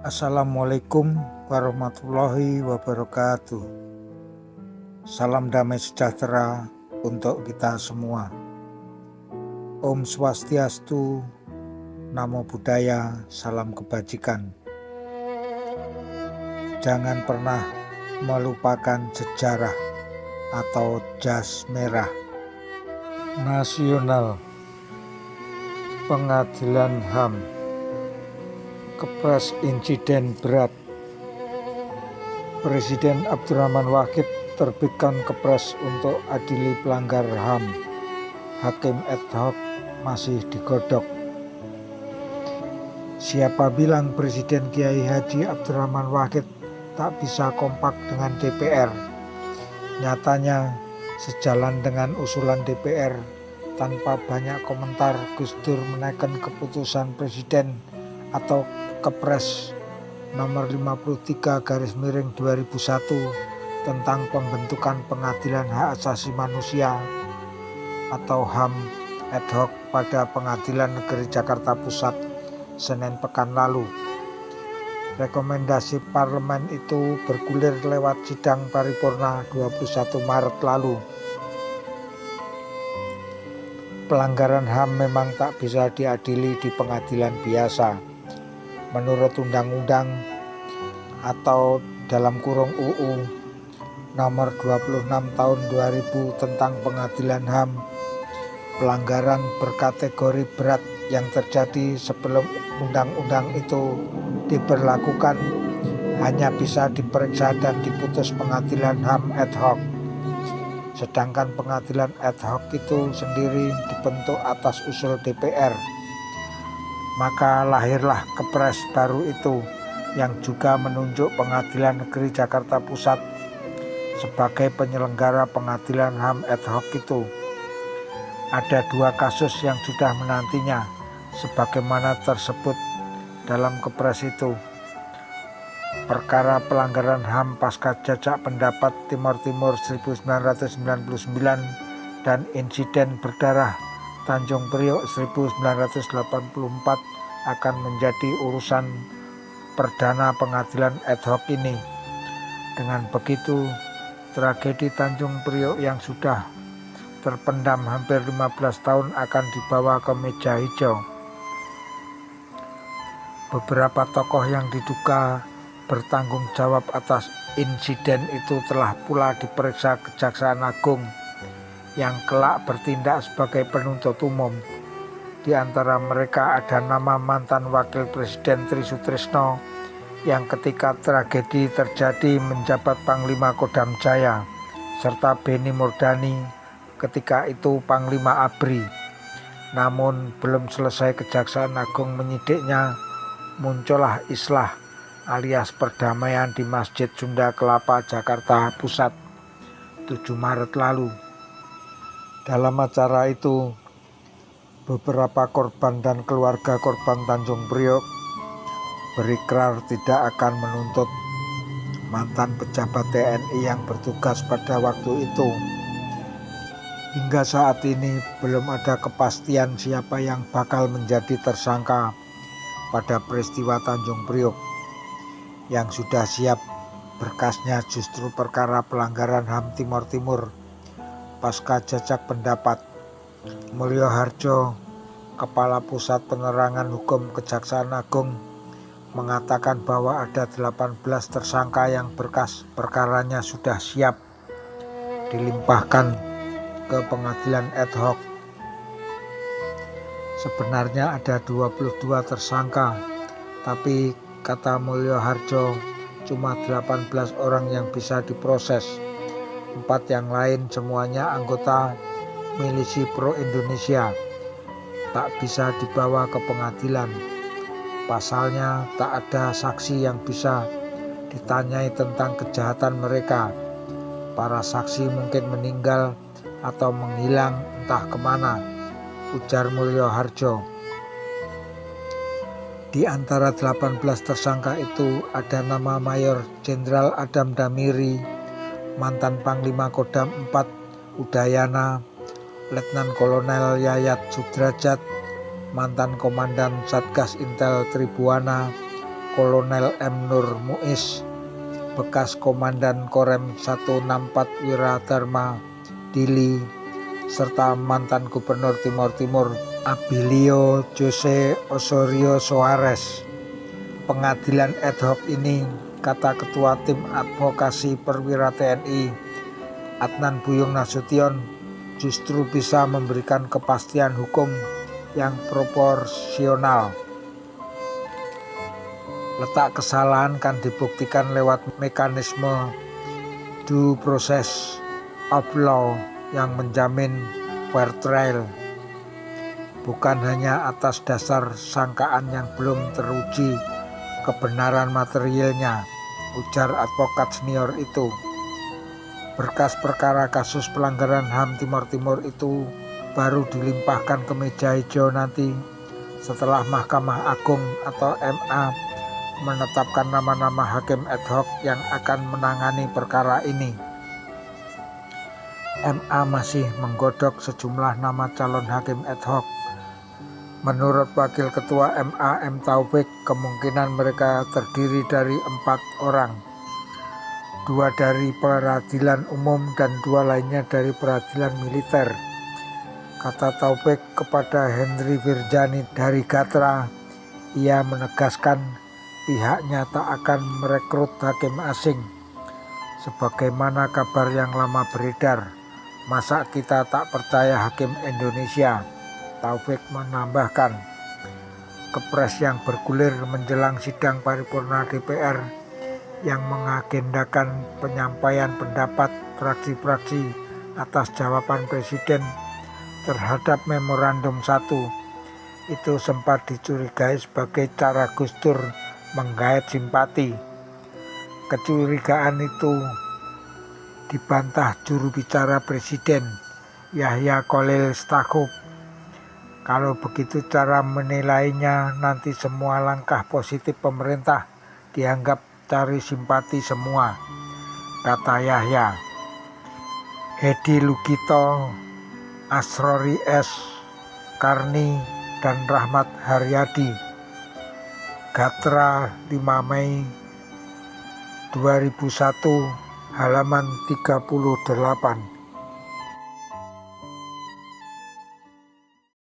Assalamualaikum warahmatullahi wabarakatuh. Salam damai sejahtera untuk kita semua. Om Swastiastu, Namo Buddhaya, salam kebajikan. Jangan pernah melupakan sejarah atau jas merah nasional. Pengadilan HAM, Kepres insiden berat. Presiden Abdurrahman Wahid terbitkan Kepres untuk adili pelanggar HAM. Hakim ad hoc masih digodok. Siapa bilang Presiden Kiai Haji Abdurrahman Wahid tak bisa kompak dengan DPR? Nyatanya sejalan dengan usulan DPR, tanpa banyak komentar Gus Dur menaikkan keputusan Presiden atau Kepres nomor 53/2001 tentang pembentukan Pengadilan Hak Asasi Manusia atau HAM ad hoc pada Pengadilan Negeri Jakarta Pusat Senin pekan lalu. Rekomendasi parlemen itu bergulir lewat sidang paripurna 21 Maret lalu. Pelanggaran HAM memang tak bisa diadili di pengadilan biasa. Menurut Undang-Undang atau dalam kurung UU nomor 26 tahun 2000 tentang Pengadilan HAM, pelanggaran berkategori berat yang terjadi sebelum undang-undang itu diberlakukan hanya bisa diperiksa dan diputus Pengadilan HAM ad hoc. Sedangkan Pengadilan ad hoc itu sendiri dibentuk atas usul DPR. Maka lahirlah Kepres baru itu yang juga menunjuk Pengadilan Negeri Jakarta Pusat sebagai penyelenggara Pengadilan HAM ad hoc itu. Ada dua kasus yang sudah menantinya sebagaimana tersebut dalam Kepres itu. Perkara pelanggaran HAM pasca jajak pendapat Timor Timur 1999 dan insiden berdarah Tanjung Priok 1984 akan menjadi urusan perdana pengadilan ad hoc ini. Dengan begitu, tragedi Tanjung Priok yang sudah terpendam hampir 15 tahun akan dibawa ke meja hijau. Beberapa tokoh yang diduga bertanggung jawab atas insiden itu telah pula diperiksa Kejaksaan Agung yang kelak bertindak sebagai penuntut umum. Di antara mereka ada nama mantan Wakil Presiden Tri Sutrisno yang ketika tragedi terjadi menjabat Panglima Kodam Jaya, serta Beni Murdani ketika itu Panglima ABRI. Namun belum selesai Kejaksaan Agung menyidiknya, muncullah islah alias perdamaian di Masjid Sunda Kelapa, Jakarta Pusat 7 Maret lalu. Dalam acara itu, beberapa korban dan keluarga korban Tanjung Priok berikrar tidak akan menuntut mantan pejabat TNI yang bertugas pada waktu itu. Hingga saat ini belum ada kepastian siapa yang bakal menjadi tersangka pada peristiwa Tanjung Priok. Yang sudah siap berkasnya justru perkara pelanggaran HAM Timor Timur pasca jajak pendapat. Mulyo Harjo, Kepala Pusat Penerangan Hukum Kejaksaan Agung, mengatakan bahwa ada 18 tersangka yang berkas perkaranya sudah siap dilimpahkan ke pengadilan ad hoc. Sebenarnya ada 22 tersangka, tapi kata Mulyo Harjo cuma 18 orang yang bisa diproses. 4 yang lain semuanya anggota milisi pro Indonesia, tak bisa dibawa ke pengadilan. Pasalnya tak ada saksi yang bisa ditanyai tentang kejahatan mereka. Para saksi mungkin meninggal atau menghilang entah kemana, ujar Mulyo Harjo. Di antara 18 tersangka itu ada nama Mayor Jenderal Adam Damiri, mantan Panglima Kodam 4 Udayana, Letnan Kolonel Yayat Sudrajat, mantan Komandan Satgas Intel Tribuana, Kolonel M. Nur Muiz, bekas Komandan Korem 164 Wiradharma Dili, serta mantan Gubernur Timor Timur Abilio Jose Osorio Soares. Pengadilan ad hoc ini, kata Ketua Tim Advokasi Perwira TNI Adnan Buyung Nasution, justru bisa memberikan kepastian hukum yang proporsional. Letak kesalahan kan dibuktikan lewat mekanisme due process of law yang menjamin fair trial, bukan hanya atas dasar sangkaan yang belum teruji kebenaran materialnya, ujar advokat senior itu. Berkas perkara kasus pelanggaran HAM Timor Timur itu baru dilimpahkan ke meja hijau nanti setelah Mahkamah Agung atau MA menetapkan nama-nama hakim ad hoc yang akan menangani perkara ini. MA masih menggodok sejumlah nama calon hakim ad hoc. Menurut Wakil Ketua MA M. Taufik, kemungkinan mereka terdiri dari 4 orang. 2 dari peradilan umum dan 2 lainnya dari peradilan militer. Kata Taufik kepada Henry Virjani dari Gatra, ia menegaskan pihaknya tak akan merekrut hakim asing. Sebagaimana kabar yang lama beredar, masa kita tak percaya hakim Indonesia? Taufik menambahkan. Kepres yang bergulir menjelang sidang paripurna DPR yang mengagendakan penyampaian pendapat fraksi-fraksi atas jawaban Presiden terhadap Memorandum 1 itu sempat dicurigai sebagai cara Gus Dur menggait simpati. Kecurigaan itu dibantah juru bicara Presiden, Yahya Khalil Stakuf. Kalau begitu cara menilainya, nanti semua langkah positif pemerintah dianggap cari simpati semua, kata Yahya. Hedi Lugito, Asrori S. Karni, dan Rahmat Haryadi. Gatra 5 Mei 2001, halaman 38.